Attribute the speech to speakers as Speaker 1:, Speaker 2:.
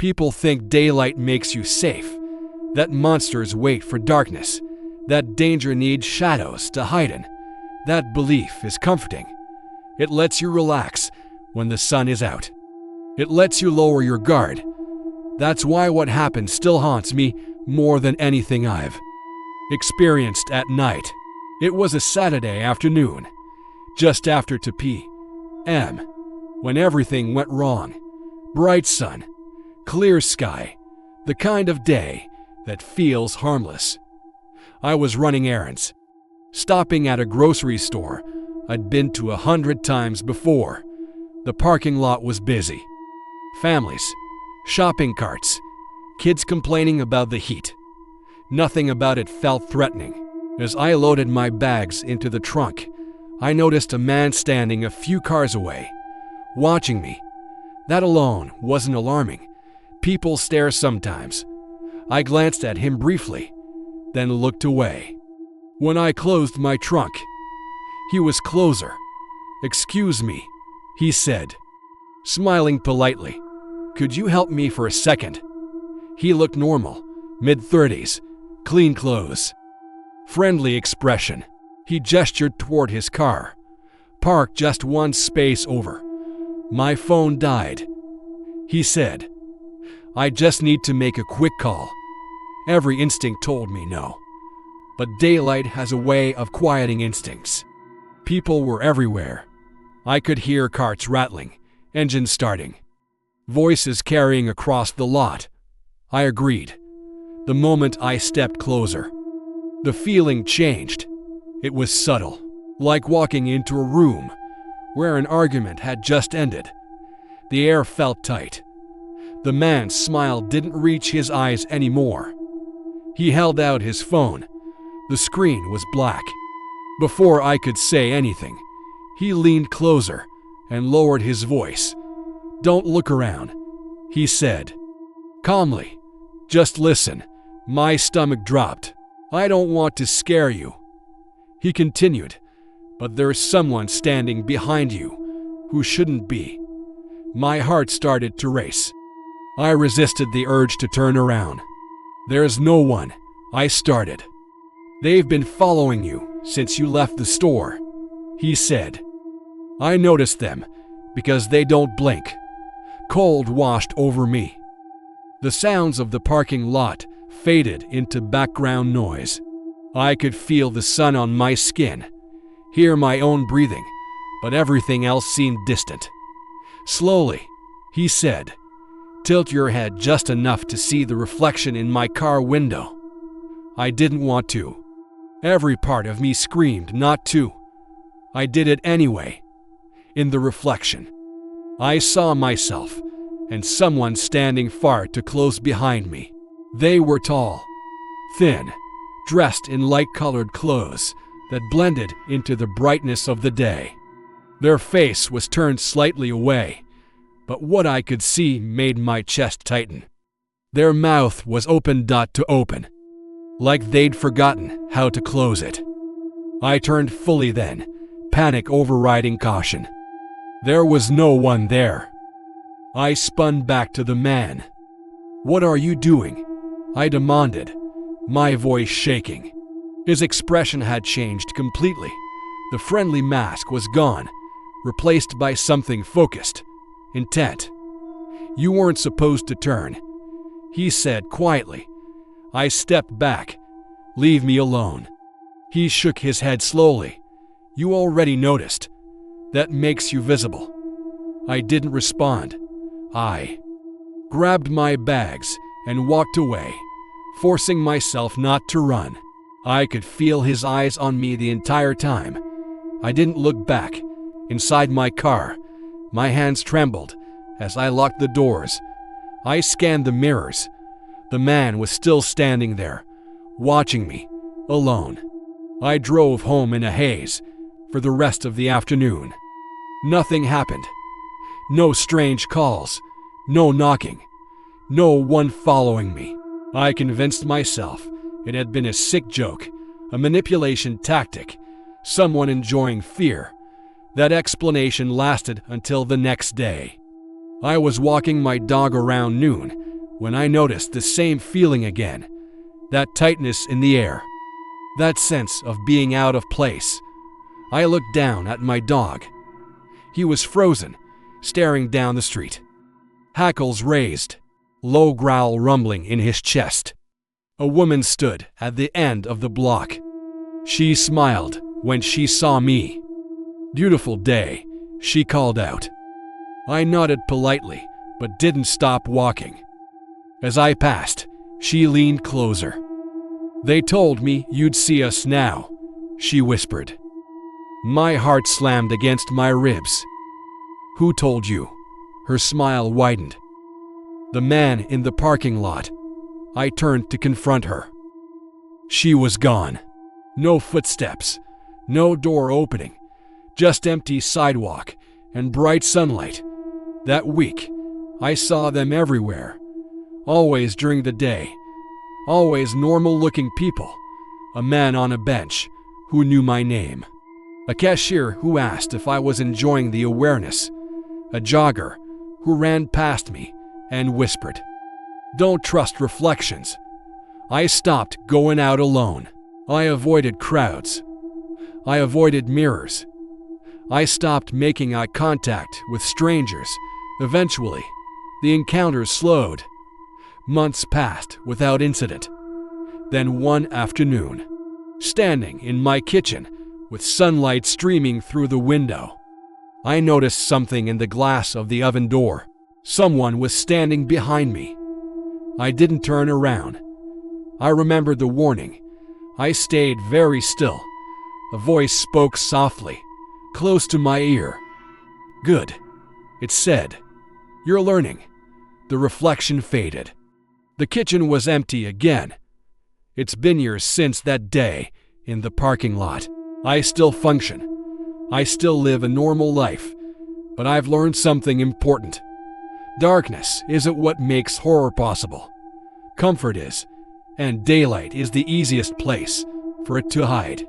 Speaker 1: People think daylight makes you safe, that monsters wait for darkness, that danger needs shadows to hide in. That belief is comforting. It lets you relax when the sun is out. It lets you lower your guard. That's why what happened still haunts me more than anything I've experienced at night. It was a Saturday afternoon, just after 2 p.m., when everything went wrong. Bright sun, clear sky, the kind of day that feels harmless. I was running errands, stopping at a grocery store I'd been to 100 times before. The parking lot was busy. Families, shopping carts, kids complaining about the heat. Nothing about it felt threatening. As I loaded my bags into the trunk, I noticed a man standing a few cars away, watching me. That alone wasn't alarming. People stare sometimes. I glanced at him briefly, then looked away. When I closed my trunk, he was closer. "Excuse me," he said, smiling politely. "Could you help me for a second?" He looked normal, mid-30s, clean clothes. Friendly expression. He gestured toward his car, parked just one space over. "My phone died," he said. "I just need to make a quick call." Every instinct told me no. But daylight has a way of quieting instincts. People were everywhere. I could hear carts rattling, engines starting, voices carrying across the lot. I agreed. The moment I stepped closer, the feeling changed. It was subtle, like walking into a room where an argument had just ended. The air felt tight. The man's smile didn't reach his eyes anymore. He held out his phone. The screen was black. Before I could say anything, he leaned closer and lowered his voice. "Don't look around," he said, calmly. "Just listen." My stomach dropped. "I don't want to scare you," he continued, "but there's someone standing behind you who shouldn't be." My heart started to race. I resisted the urge to turn around. "There's no one," I started. "They've been following you since you left the store," he said. I noticed them because they don't blink. Cold washed over me. The sounds of the parking lot faded into background noise. I could feel the sun on my skin, hear my own breathing, but everything else seemed distant. "Slowly," he said. "Tilt your head just enough to see the reflection in my car window." I didn't want to. Every part of me screamed not to. I did it anyway. In the reflection, I saw myself and someone standing far too close behind me. They were tall, thin, dressed in light-colored clothes that blended into the brightness of the day. Their face was turned slightly away, but what I could see made my chest tighten. Their mouth was open to open, like they'd forgotten how to close it. I turned fully then, panic overriding caution. There was no one there. I spun back to the man. "What are you doing?" I demanded, my voice shaking. His expression had changed completely. The friendly mask was gone, replaced by something focused, intent. "You weren't supposed to turn," he said quietly. I stepped back. "Leave me alone." He shook his head slowly. "You already noticed. That makes you visible." I didn't respond. I grabbed my bags and walked away, forcing myself not to run. I could feel his eyes on me the entire time. I didn't look back. Inside my car, my hands trembled as I locked the doors. I scanned the mirrors. The man was still standing there, watching me, alone. I drove home in a haze for the rest of the afternoon. Nothing happened. No strange calls, no knocking, no one following me. I convinced myself it had been a sick joke, a manipulation tactic, someone enjoying fear. That explanation lasted until the next day. I was walking my dog around noon when I noticed the same feeling again, that tightness in the air, that sense of being out of place. I looked down at my dog. He was frozen, staring down the street. Hackles raised, low growl rumbling in his chest. A woman stood at the end of the block. She smiled when she saw me. "Beautiful day," she called out. I nodded politely, but didn't stop walking. As I passed, she leaned closer. "They told me you'd see us now," she whispered. My heart slammed against my ribs. "Who told you?" Her smile widened. "The man in the parking lot." I turned to confront her. She was gone. No footsteps, no door opening, just empty sidewalk and bright sunlight. That week, I saw them everywhere, always during the day, always normal-looking people. A man on a bench who knew my name. A cashier who asked if I was enjoying the awareness. A jogger who ran past me and whispered, "Don't trust reflections." I stopped going out alone. I avoided crowds. I avoided mirrors. I stopped making eye contact with strangers. Eventually, the encounters slowed. Months passed without incident. Then one afternoon, standing in my kitchen with sunlight streaming through the window, I noticed something in the glass of the oven door. Someone was standing behind me. I didn't turn around. I remembered the warning. I stayed very still. A voice spoke softly, close to my ear. "Good," it said. "You're learning." The reflection faded. The kitchen was empty again. It's been years since that day in the parking lot. I still function. I still live a normal life. But I've learned something important. Darkness isn't what makes horror possible. Comfort is, and daylight is the easiest place for it to hide.